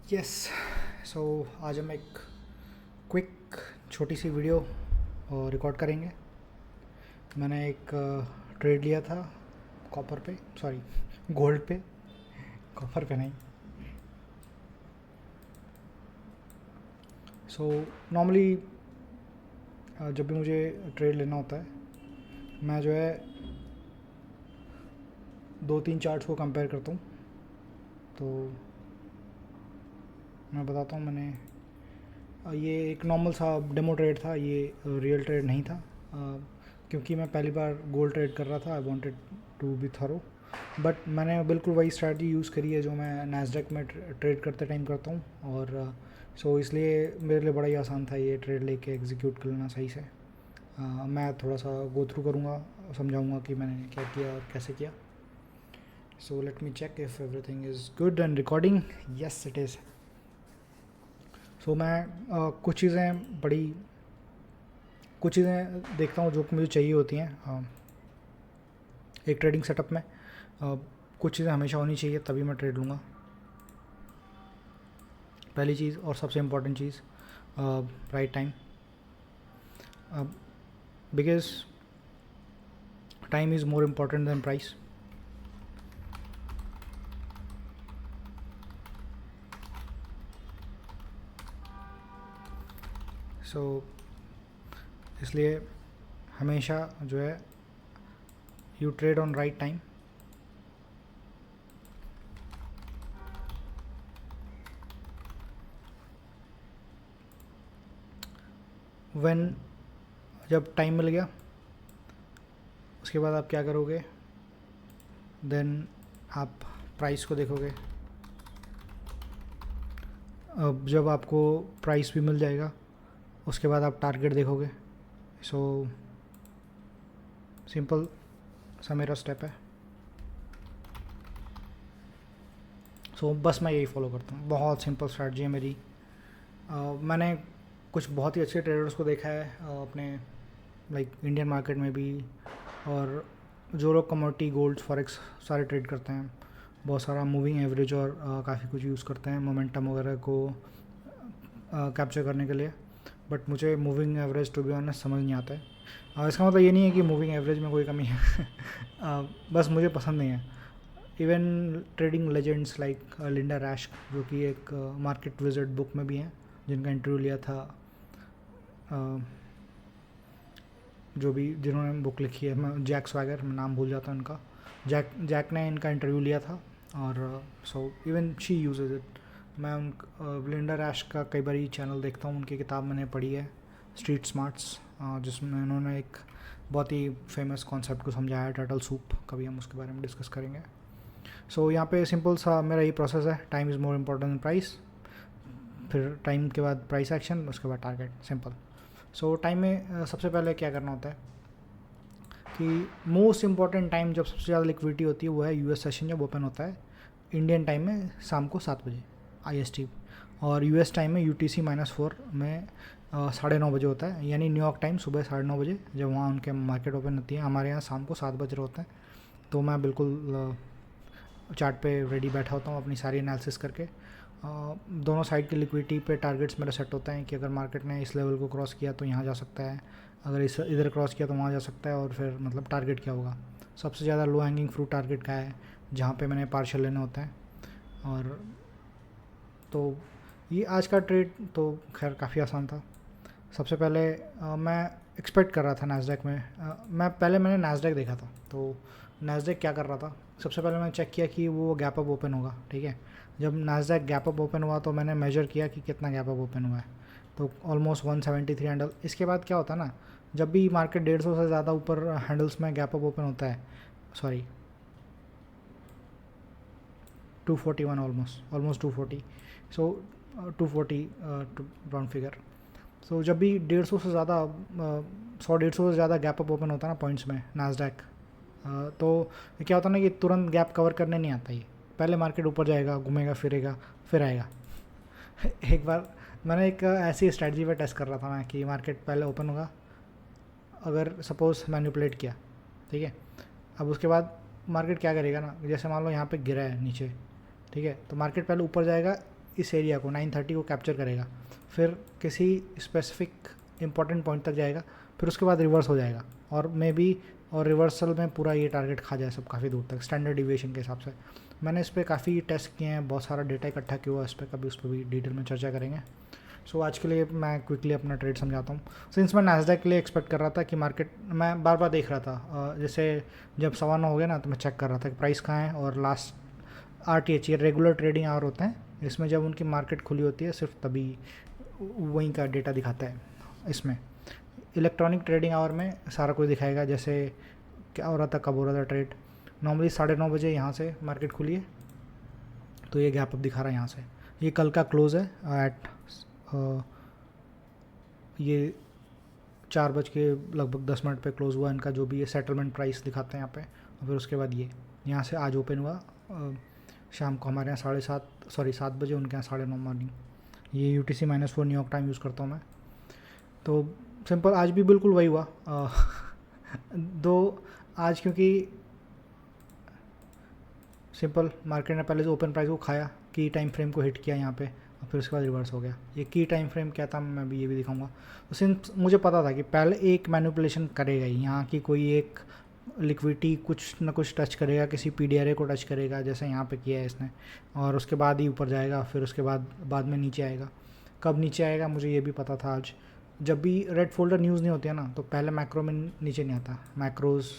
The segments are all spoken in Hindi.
यस। सो आज हम एक क्विक छोटी सी वीडियो रिकॉर्ड करेंगे। मैंने एक ट्रेड लिया था कॉपर पे, सॉरी गोल्ड पे, कॉपर पे नहीं। सो नॉर्मली जब भी मुझे ट्रेड लेना होता है, मैं जो है दो तीन चार्ट्स को कंपेयर करता हूँ। तो मैं बताता हूँ, मैंने ये एक नॉर्मल सा डेमो ट्रेड था, ये रियल ट्रेड नहीं था। क्योंकि मैं पहली बार गोल्ड ट्रेड कर रहा था, I wanted to be thorough. But मैंने बिल्कुल वही स्ट्रैटी यूज़ करी है जो मैं नैस्डैक में ट्रेड करते टाइम करता हूँ। और सो इसलिए मेरे लिए बड़ा ही आसान था ये ट्रेड लेके एग्जीक्यूट कर लेना सही से। मैं थोड़ा सा गो थ्रू करूँगा, समझाऊँगा कि मैंने क्या किया और कैसे किया। So let me check if everything is good and recording. Yes it is. सो मैं कुछ चीज़ें देखता हूँ जो कि मुझे चाहिए होती हैं एक ट्रेडिंग सेटअप में। कुछ चीज़ें हमेशा होनी चाहिए तभी मैं ट्रेड लूँगा। पहली चीज़ और सबसे इम्पॉर्टेंट चीज़, right time. Because time is more important than price. So इसलिए हमेशा जो है you trade on right time. When जब टाइम मिल गया उसके बाद आप क्या करोगे, देन आप प्राइस को देखोगे। अब जब आपको प्राइस भी मिल जाएगा उसके बाद आप टारगेट देखोगे। सो सिंपल सा मेरा स्टेप है। सो बस मैं यही फॉलो करता हूँ, बहुत सिंपल स्ट्रैटेजी है मेरी। मैंने कुछ बहुत ही अच्छे ट्रेडर्स को देखा है अपने लाइक इंडियन मार्केट में भी, और जो लोग कमोडिटी गोल्ड फॉरेक्स सारे ट्रेड करते हैं, बहुत सारा मूविंग एवरेज और काफ़ी कुछ यूज़ करते हैं मोमेंटम वगैरह को कैप्चर करने के लिए। बट मुझे moving average to be honest समझ नहीं आता है। इसका मतलब ये नहीं है कि मूविंग एवरेज में कोई कमी है बस मुझे पसंद नहीं है। Even trading legends like Linda rash, जो कि एक मार्केट विजिट बुक में भी हैं, जिनका इंटरव्यू लिया था, जो भी जिन्होंने बुक लिखी है, मैं जैक स्वैगर, मैं नाम भूल जाता हूँ उनका। जैक ने इनका इंटरव्यू लिया था, और so even she uses it. मैं उन लिंडा रैश का कई बार चैनल देखता हूँ, उनकी किताब मैंने पढ़ी है स्ट्रीट स्मार्ट्स, जिसमें उन्होंने एक बहुत ही फेमस कॉन्सेप्ट को समझाया है, टर्टल सूप। कभी हम उसके बारे में डिस्कस करेंगे। सो यहाँ पे सिंपल सा मेरा ये प्रोसेस है, time is more important then price, फिर टाइम के बाद प्राइस एक्शन, उसके बाद टारगेट, सिंपल। सो टाइम में सबसे पहले क्या करना होता है कि मोस्ट इम्पॉर्टेंट टाइम जब सबसे ज़्यादा लिक्विडिटी होती है वो है यूएस सेशन जब ओपन होता है इंडियन टाइम में शाम को 7 बजे IST, और यूएस टाइम में UTC -4 में 9:30 बजे होता है, यानी न्यूयॉर्क टाइम सुबह 9:30 बजे जब वहाँ उनके मार्केट ओपन होती है। हमारे यहाँ शाम को 7 बज रहे होते हैं। तो मैं बिल्कुल चार्ट पे रेडी बैठा होता हूँ अपनी सारी एनालिसिस करके। दोनों साइड की लिक्विडिटी पे टारगेट्स मेरे सेट होते हैं कि अगर मार्केट ने इस लेवल को क्रॉस किया तो यहाँ जा सकता है, अगर इस इधर क्रॉस किया तो वहाँ जा सकता है, और फिर मतलब टारगेट क्या होगा, सबसे ज़्यादा लो हैंगिंग फ्रूट टारगेट का है जहाँ पे मैंने पार्शल लेने होते हैं। और तो ये आज का ट्रेड तो खैर काफ़ी आसान था। सबसे पहले मैं एक्सपेक्ट कर रहा था नैस्डैक में, मैंने नैस्डैक देखा था, तो नैस्डैक क्या कर रहा था, सबसे पहले मैंने चेक किया कि वो गैप अप ओपन होगा, ठीक है। जब नैस्डैक गैप अप ओपन हुआ तो मैंने मेजर किया कि कितना गैप अप ओपन हुआ है, तो ऑलमोस्ट 173 हैंडल। इसके बाद क्या होता है ना, जब भी मार्केट 150 से ज़्यादा ऊपर हैंडल्स में गैप अप ओपन होता है, सॉरी 241, ऑलमोस्ट 240, सो 240 राउंड फिगर। सो जब भी 150 से ज़्यादा 100-150 से ज़्यादा गैप अप ओपन होता है ना पॉइंट्स में नैस्डैक, तो क्या होता है ना कि तुरंत गैप कवर करने नहीं आता, ये पहले मार्केट ऊपर जाएगा, घूमेगा फिरेगा, फिर आएगा एक बार मैंने एक ऐसी स्ट्रैटेजी पर टेस्ट कर रहा था मैं कि मार्केट पहले ओपन होगा, अगर सपोज़ मैनिपुलेट किया, ठीक है। अब उसके बाद मार्केट क्या करेगा ना, जैसे मान लो यहाँ पे गिरा है नीचे, ठीक है, तो मार्केट पहले ऊपर जाएगा, इस एरिया को 930 को कैप्चर करेगा, फिर किसी स्पेसिफिक इंपॉर्टेंट पॉइंट तक जाएगा, फिर उसके बाद रिवर्स हो जाएगा और मे बी और रिवर्सल में पूरा ये टारगेट खा जाए सब काफ़ी दूर तक स्टैंडर्ड डिविएशन के हिसाब से। मैंने इस पर काफ़ी टेस्ट किए हैं, बहुत सारा डेटा इकट्ठा किया हुआ है इस पर, कभी उस पर भी डिटेल में चर्चा करेंगे। सो आज के लिए मैं क्विकली अपना ट्रेड समझाता हूँ। सिंस मैं नैस्डैक के लिए एक्सपेक्ट कर रहा था कि मार्केट, मैं बार बार देख रहा था, जैसे जब 9:15 हो गया ना तो मैं चेक कर रहा था कि प्राइस कहाँ है, और लास्ट RTH ये रेगुलर ट्रेडिंग आवर होते हैं, इसमें जब उनकी मार्केट खुली होती है सिर्फ तभी वहीं का डेटा दिखाता है। इसमें इलेक्ट्रॉनिक ट्रेडिंग आवर में सारा कुछ दिखाएगा, जैसे क्या हो रहा था, कब हो रहा था ट्रेड। नॉर्मली 9:30 बजे यहाँ से मार्केट खुली है, तो ये गैप अप दिखा रहा है यहाँ से। ये कल का क्लोज़ है एट ये 4:10 पे क्लोज़ हुआ इनका, जो भी ये सेटलमेंट प्राइस दिखाते हैं यहाँ पे। और फिर उसके बाद ये यहाँ से आज ओपन हुआ शाम को, हमारे यहाँ 7 बजे, उनके यहाँ 9:30 मॉर्निंग। ये UTC-4 न्यूयॉर्क टाइम यूज़ करता हूँ मैं। तो सिंपल आज भी बिल्कुल वही हुआ। दो आज क्योंकि सिंपल मार्केट ने पहले जो ओपन प्राइस को खाया, की टाइम फ्रेम को हिट किया यहाँ पे, और फिर उसके बाद रिवर्स हो गया। ये की टाइम फ्रेम क्या था मैं भी ये भी दिखाऊंगा। तो सिंस मुझे पता था कि पहले एक मैनिपुलेशन करेगा ही, यहाँ की कोई एक लिक्विडिटी कुछ ना कुछ टच करेगा, किसी PDRA को टच करेगा जैसे यहाँ पे किया है इसने, और उसके बाद ही ऊपर जाएगा, फिर उसके बाद में नीचे आएगा। कब नीचे आएगा मुझे ये भी पता था आज। जब भी रेड फोल्डर न्यूज़ नहीं होती है ना, तो पहले मैक्रो में नीचे नहीं आता। मैक्रोज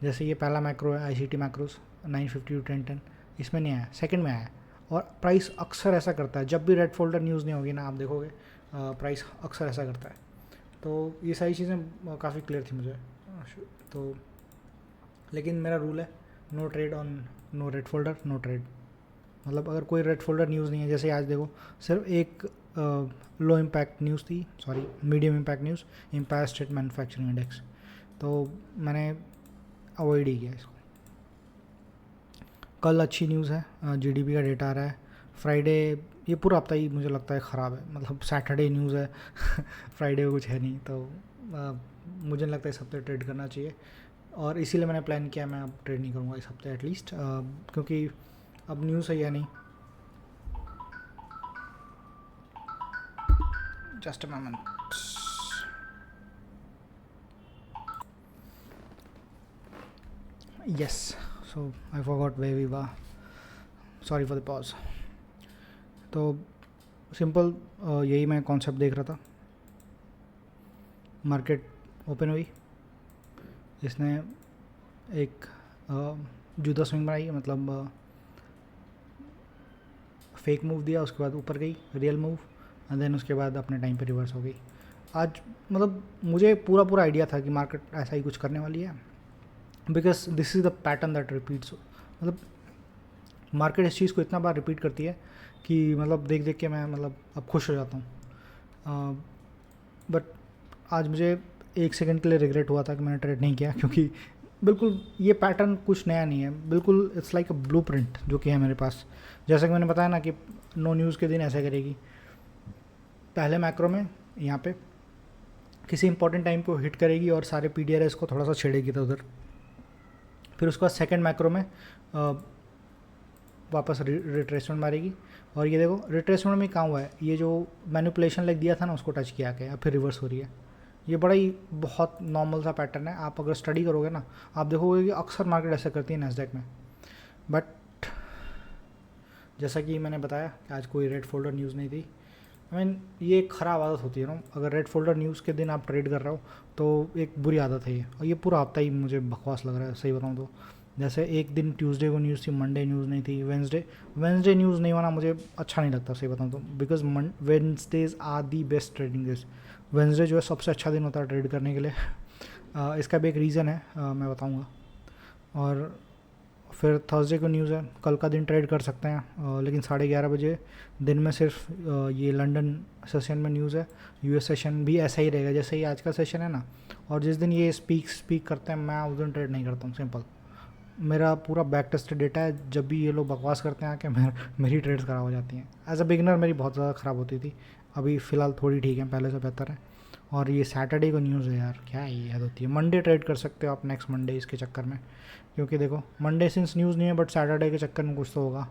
जैसे ये पहला मैक्रो है ICT मैक्रोज 950 to 1010, इसमें नहीं आया, सेकंड में आया। और प्राइस अक्सर ऐसा करता है, जब भी रेड फोल्डर न्यूज़ नहीं होगी ना, आप देखोगे प्राइस अक्सर ऐसा करता है। तो ये सारी चीज़ें काफ़ी क्लियर थी मुझे। तो लेकिन मेरा रूल है no trade on no red folder no trade. मतलब अगर कोई रेड फोल्डर न्यूज़ नहीं है, जैसे आज देखो सिर्फ एक लो इम्पैक्ट न्यूज़ थी, sorry medium impact news, empire state manufacturing index, तो मैंने अवॉइड ही किया इसको। कल अच्छी न्यूज़ है, GDP का डेटा आ रहा है। फ्राइडे, ये पूरा हफ्ता ही मुझे लगता है ख़राब है, मतलब सैटरडे न्यूज़ है फ्राइडे को कुछ है नहीं, तो मुझे नहीं लगता है इस हफ्ते ट्रेड करना चाहिए। और इसीलिए मैंने प्लान किया मैं अब ट्रेड नहीं करूँगा इस हफ्ते एटलीस्ट, क्योंकि अब न्यूज़ है या नहीं। Just a moment. Yes, so I forgot where we were, sorry for the pause. तो सिंपल यही मैं कॉन्सेप्ट देख रहा था। मार्केट ओपन हुई, इसने एक जूता स्विंग बनाई, मतलब फेक मूव दिया, उसके बाद ऊपर गई रियल मूव, एंड देन उसके बाद अपने टाइम पे रिवर्स हो गई। आज मतलब मुझे पूरा आइडिया था कि मार्केट ऐसा ही कुछ करने वाली है, because this is the pattern that repeats. मतलब मार्केट इस चीज़ को इतना बार रिपीट करती है कि मतलब देख के मैं मतलब अब खुश हो जाता हूँ। बट आज मुझे 1 सेकंड के लिए रिग्रेट हुआ था कि मैंने ट्रेड नहीं किया, क्योंकि बिल्कुल ये पैटर्न कुछ नया नहीं है, बिल्कुल इट्स लाइक अ ब्लूप्रिंट जो कि है मेरे पास। जैसा कि मैंने बताया ना कि नो न्यूज़ के दिन ऐसा करेगी, पहले मैक्रो में यहाँ पे किसी इंपॉर्टेंट टाइम को हिट करेगी और सारे PDRS को थोड़ा सा छेड़ेगी तो उधर, फिर उसके बाद सेकंड मैक्रो में वापस रिट्रेसमेंट मारेगी। और ये देखो रिट्रेसमेंट में कहाँ हुआ है, ये जो मैनिपुलेशन लेग दिया था ना उसको टच किया गया, फिर रिवर्स हो रही है। ये बड़ा ही बहुत नॉर्मल सा पैटर्न है, आप अगर स्टडी करोगे ना आप देखोगे कि अक्सर मार्केट ऐसा करती है नैस्डैक में। बट जैसा कि मैंने बताया कि आज कोई रेड फोल्डर न्यूज़ नहीं थी। आई मीन ये एक ख़राब आदत होती है ना, अगर रेड फोल्डर न्यूज़ के दिन आप ट्रेड कर रहे हो तो एक बुरी आदत है ये, और ये पूरा हफ्ता ही मुझे बकवास लग रहा है सही बताऊँ तो। जैसे एक दिन ट्यूसडे को न्यूज़ थी, मंडे न्यूज़ नहीं थी, वेंसडे न्यूज़ नहीं होना मुझे अच्छा नहीं लगता सही बताऊँ तो, because Wednesdays are the best trading days. Wednesday जो है सबसे अच्छा दिन होता है ट्रेड करने के लिए। इसका भी एक रीज़न है, मैं बताऊँगा। और फिर थर्सडे को न्यूज़ है, कल का दिन ट्रेड कर सकते हैं, लेकिन 11:30 बजे दिन में सिर्फ ये लंदन सेशन में न्यूज़ है। US सेशन भी ऐसा ही रहेगा जैसे ही आज का सेशन है ना, और जिस दिन ये स्पीक करते हैं मैं उस दिन ट्रेड नहीं करता हूँ। सिंपल मेरा पूरा बैक टेस्टेड डेटा है, जब भी ये लोग बकवास करते हैं आके मेरी ट्रेड्स ख़राब हो जाती हैं। एज अ बिगनर मेरी बहुत ज़्यादा ख़राब होती थी, अभी फ़िलहाल थोड़ी ठीक है, पहले से बेहतर है। और ये सैटरडे को न्यूज़ है यार, क्या ये हद होती है। मंडे ट्रेड कर सकते हो आप, नेक्स्ट मंडे इसके चक्कर में, क्योंकि देखो मंडे सिंस न्यूज़ नहीं है, बट सैटरडे के चक्कर में कुछ तो होगा।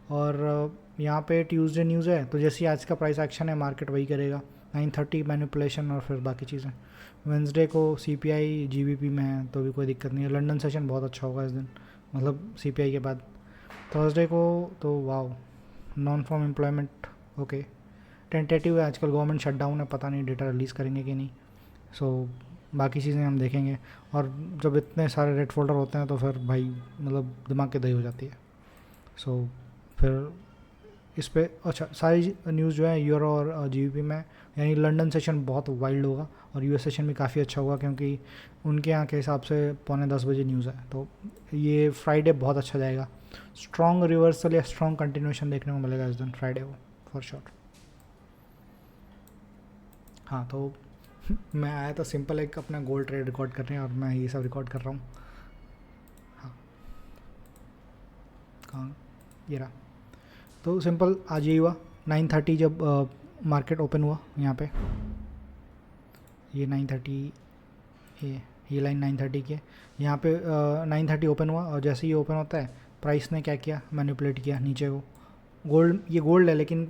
और यहाँ पे ट्यूसडे न्यूज़ है, तो जैसे ही आज का प्राइस एक्शन है मार्केट वही करेगा, 9:30 मैनिपुलेशन और फिर बाकी चीज़ें। वेंसडे को सीपीआई जीबीपी में है तो भी कोई दिक्कत नहीं है, लंदन सेशन बहुत अच्छा होगा इस दिन, मतलब सीपीआई के बाद। थर्सडे को तो wow, non farm employment okay, tentative है, आजकल गवर्नमेंट शटडाउन है, पता नहीं डेटा रिलीज़ करेंगे कि नहीं। सो बाकी चीज़ें हम देखेंगे। और जब इतने सारे रेड फोल्डर होते हैं तो फिर भाई मतलब दिमाग की दही हो जाती है। सो फिर इस पे अच्छा सारी न्यूज़ जो है यूरो और जीबीपी में, यानी लंदन सेशन बहुत वाइल्ड होगा और यूएस सेशन भी काफ़ी अच्छा होगा, क्योंकि उनके यहाँ के हिसाब से 9:45 न्यूज़ है। तो ये फ्राइडे बहुत अच्छा जाएगा, स्ट्रॉन्ग रिवर्सल या स्ट्रॉन्ग कंटिन्यूशन देखने को मिलेगा इस दिन फ्राइडे को फॉर श्योर। हाँ तो मैं आया तो सिंपल एक अपना गोल्ड ट्रेड रिकॉर्ड करने और मैं ये सब रिकॉर्ड कर रहा हूँ। हाँ कहाँ, ये रहा। तो सिंपल आज यही हुआ, 9:30 जब मार्केट ओपन हुआ यहाँ पे, ये 9:30, ये लाइन 9:30 की है यहाँ पे। 9:30 ओपन हुआ और जैसे ही ओपन होता है प्राइस ने क्या किया, मैनिपुलेट किया नीचे को। गोल्ड, ये गोल्ड है लेकिन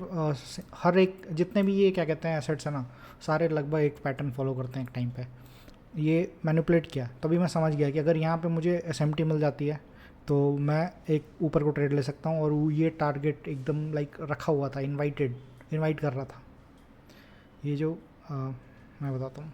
हर एक जितने भी ये क्या कहते हैं एसेट्स है ना, सारे लगभग एक पैटर्न फॉलो करते हैं एक टाइम पे। ये मैनिपुलेट किया तभी मैं समझ गया कि अगर यहाँ पे मुझे एसएमटी मिल जाती है तो मैं एक ऊपर को ट्रेड ले सकता हूँ। और ये टारगेट एकदम लाइक रखा हुआ था, इनवाइट कर रहा था। ये जो मैं बताता हूँ,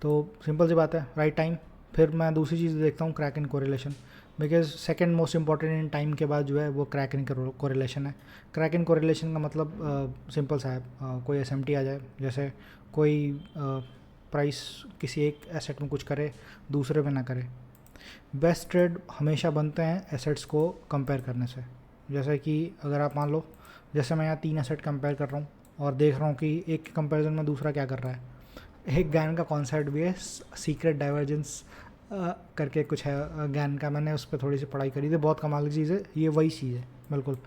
तो सिंपल सी बात है, राइट टाइम। फिर मैं दूसरी चीज़ देखता हूँ, crack and correlation, because second most important in time के बाद जो है वो क्रैक एंड कोरिलेशन है। क्रैक एंड कोरिलेशन का मतलब सिंपल सा है, कोई एसएमटी आ जाए, जैसे कोई प्राइस किसी एक एसेट में कुछ करे दूसरे में ना करे। बेस्ट ट्रेड हमेशा बनते हैं एसेट्स को कंपेयर करने से। जैसे कि अगर आप मान लो, जैसे मैं यहाँ 3 एसेट कंपेयर कर रहा हूँ और देख रहा हूँ कि एक के कंपेरिजन में दूसरा क्या कर रहा है। एक गैन का कॉन्सेप्ट भी है, सीक्रेट डाइवर्जेंस करके कुछ है गैन का, मैंने उस पर थोड़ी सी पढ़ाई करी थी, बहुत कमाल की चीज़ है, ये वही चीज़ है बिल्कुल।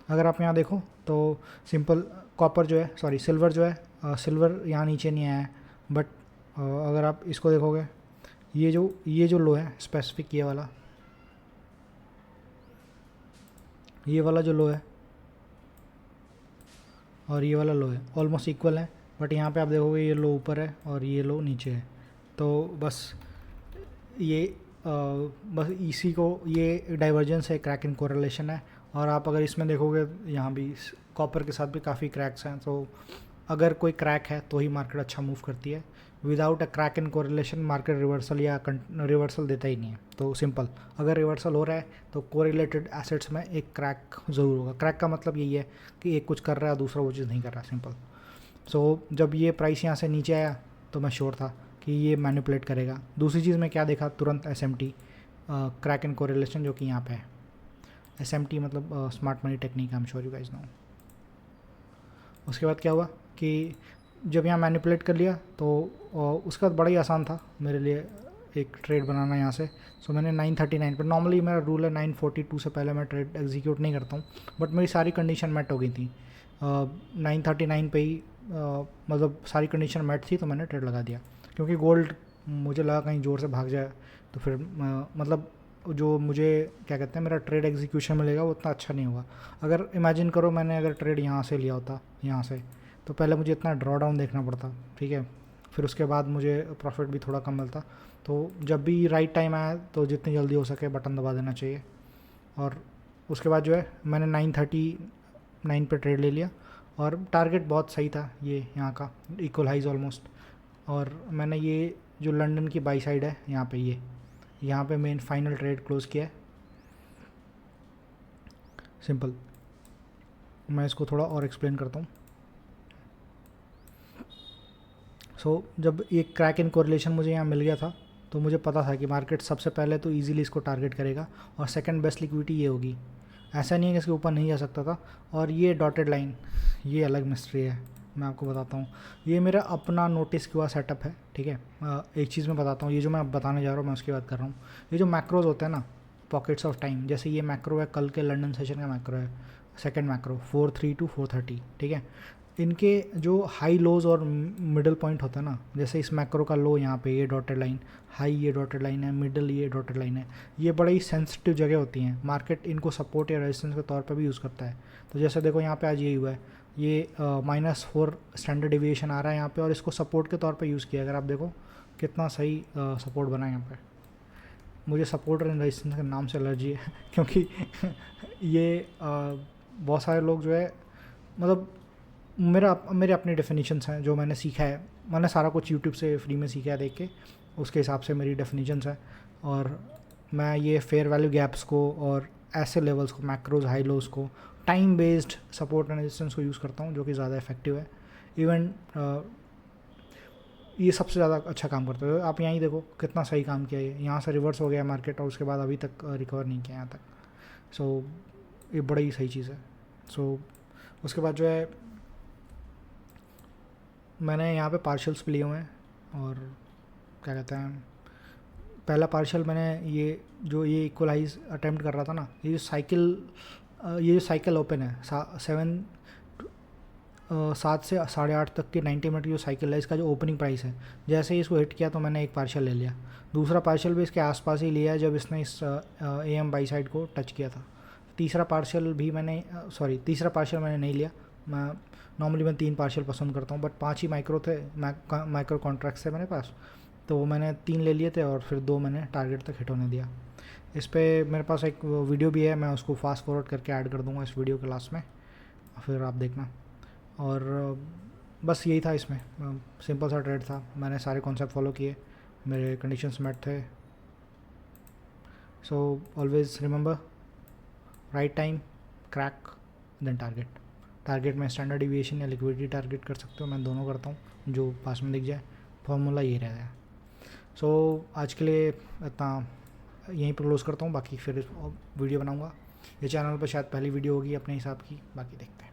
अगर आप यहाँ देखो तो सिंपल कॉपर जो है, सॉरी सिल्वर जो है, सिल्वर यहाँ नीचे नहीं आया है, बट अगर आप इसको देखोगे, ये जो लो है स्पेसिफिक, ये वाला जो लो है और ये वाला लो है ऑलमोस्ट इक्वल है, बट यहाँ पे आप देखोगे ये लो ऊपर है और ये लो नीचे है। तो बस ये बस इसी को, ये डाइवर्जेंस है, क्रैक इन कोरिलेशन है। और आप अगर इसमें देखोगे यहाँ भी कॉपर के साथ भी काफ़ी क्रैक्स हैं, तो अगर कोई क्रैक है तो ही मार्केट अच्छा मूव करती है। Without a crack in correlation market reversal या रिवर्सल देता ही नहीं है। तो सिंपल, अगर रिवर्सल हो रहा है तो कोरिलेटेड एसेट्स में एक क्रैक ज़रूर होगा। क्रैक का मतलब यही है कि एक कुछ कर रहा है दूसरा वो चीज़ नहीं कर रहा, सिंपल। सो जब ये प्राइस यहाँ से नीचे आया तो मैं श्योर था कि ये मैनिपुलेट करेगा। दूसरी चीज़ मैं क्या देखा, तुरंत एसएमटी, क्रैक एंड कोरिलेशन, जो कि यहाँ पे है। एसएमटी मतलब smart money technique, I am sure you guys know. उसके बाद क्या हुआ कि जब यहाँ मैनिपुलेट कर लिया तो उसके बाद बड़ा ही आसान था मेरे लिए एक ट्रेड बनाना यहाँ से। सो मैंने 9:39 पर, नॉर्मली मेरा रूल है 9:42 से पहले मैं ट्रेड एग्जीक्यूट नहीं करता हूँ, बट मेरी सारी कंडीशन मैट हो गई थी 9:39 पे ही, मतलब सारी कंडीशन मैट थी, तो मैंने ट्रेड लगा दिया। क्योंकि गोल्ड मुझे लगा कहीं ज़ोर से भाग जाए तो फिर मतलब जो मुझे क्या कहते हैं मेरा ट्रेड एग्जीक्यूशन मिलेगा वो उतना अच्छा नहीं होगा। अगर इमेजिन करो मैंने अगर ट्रेड यहाँ से लिया होता, यहाँ से, तो पहले मुझे इतना ड्रॉ डाउन देखना पड़ता, ठीक है, फिर उसके बाद मुझे प्रॉफिट भी थोड़ा कम मिलता। तो जब भी राइट टाइम आया तो जितनी जल्दी हो सके बटन दबा देना चाहिए। और उसके बाद जो है मैंने 9:39 पे ट्रेड ले लिया और टारगेट बहुत सही था, ये यहाँ का इक्वल हाइज ऑलमोस्ट। और मैंने ये जो लंदन की बाई साइड है यहाँ पे, ये यहाँ पे मेन फाइनल ट्रेड क्लोज किया है। सिंपल, मैं इसको थोड़ा और एक्सप्लेन करता हूँ। सो जब ये क्रैक इन कोरिलेशन मुझे यहाँ मिल गया था तो मुझे पता था कि मार्केट सबसे पहले तो इजीली इसको टारगेट करेगा और सेकंड बेस्ट लिक्विडिटी ये होगी। ऐसा नहीं है कि इसके ऊपर नहीं जा सकता था। और ये डॉटेड लाइन, ये अलग मिस्ट्री है, मैं आपको बताता हूँ। ये मेरा अपना नोटिस किया सेटअप है, ठीक है। एक चीज़ मैं बताता हूँ, ये जो मैं बताने जा रहा हूँ मैं उसकी बात कर रहा हूँ। ये जो मैक्रोज होते हैं ना, पॉकेट्स ऑफ टाइम, जैसे ये मैक्रो है, कल के लंदन सेशन का मैक्रो है, सेकंड मैक्रो 4:03 to 4:30, ठीक है। इनके जो हाई लोज और मिडल पॉइंट होता है ना, जैसे इस मैक्रो का लो यहाँ पे ये डॉटेड लाइन, हाई ये डॉटेड लाइन है, मिडल ये डॉटेड लाइन है, ये बड़ी ही सेंसिटिव जगह होती हैं, मार्केट इनको सपोर्ट या रेजिस्टेंस के तौर पे भी यूज़ करता है। तो जैसे देखो यहाँ पे आज यही हुआ है, ये -4 स्टैंडर्ड डिविएशन आ रहा है यहाँ पे और इसको सपोर्ट के तौर पे यूज़ किया। अगर आप देखो कितना सही सपोर्ट बना है यहाँ पे। मुझे सपोर्ट एंड रेजिस्टेंस के नाम से एलर्जी है क्योंकि ये बहुत सारे लोग जो है, मतलब मेरे अपने डेफिनेशंस हैं जो मैंने सीखा है, मैंने सारा कुछ यूट्यूब से फ्री में सीखा है देख के, उसके हिसाब से मेरी डेफिनेशंस हैं। और मैं ये फेयर वैल्यू गैप्स को और ऐसे लेवल्स को, मैक्रोज हाई लोज को, time based support and resistance को यूज़ करता हूँ, जो कि ज़्यादा इफेक्टिव है। इवन ये सबसे ज़्यादा अच्छा काम करता है। आप यहाँ ही देखो कितना सही काम किया है, यहाँ से रिवर्स हो गया मार्केट और उसके बाद अभी तक रिकवर नहीं किया यहाँ तक। सो ये बड़ा ही सही चीज़ है। सो उसके बाद जो है मैंने यहाँ पे पार्शल्स भी लिए हुए हैं, और क्या कहते हैं, पहला पार्शल मैंने ये इक्वलाइज अटेम्प्ट कर रहा था ना, ये जो साइकिल ओपन है 7 से 8:30 तक की 90 मिनट की जो साइकिल है, इसका जो ओपनिंग प्राइस है, जैसे ही इसको हिट किया तो मैंने एक पार्शल ले लिया। दूसरा पार्शल भी इसके आसपास ही लिया है जब इसने इस AM बाई साइड को टच किया था। तीसरा पार्शल मैंने नहीं लिया। मैं नॉर्मली 3 पार्शल पसंद करता हूँ, बट 5 ही माइक्रो थे, माइक्रो कॉन्ट्रैक्ट्स थे मेरे पास, तो वो मैंने 3 ले लिए थे और फिर 2 मैंने टारगेट तक हिट होने दिया। इस पर मेरे पास एक वीडियो भी है, मैं उसको फास्ट फॉरवर्ड करके ऐड कर दूँगा इस वीडियो के लास्ट में, फिर आप देखना। और बस यही था इसमें, सिंपल सा ट्रेड था, मैंने सारे कॉन्सेप्ट फॉलो किए, मेरे कंडीशंस मेट थे। So always remember, right time, crack, then target में स्टैंडर्ड डिविएशन या लिक्विडिटी टारगेट कर सकते हो, मैं दोनों करता हूँ, जो पास में दिख जाए। फॉर्मूला ये रहता है। सो आज के लिए इतना यहीं पर क्लोज करता हूँ, बाकी फिर वीडियो बनाऊँगा। ये चैनल पर शायद पहली वीडियो होगी अपने हिसाब की, बाकी देखते हैं।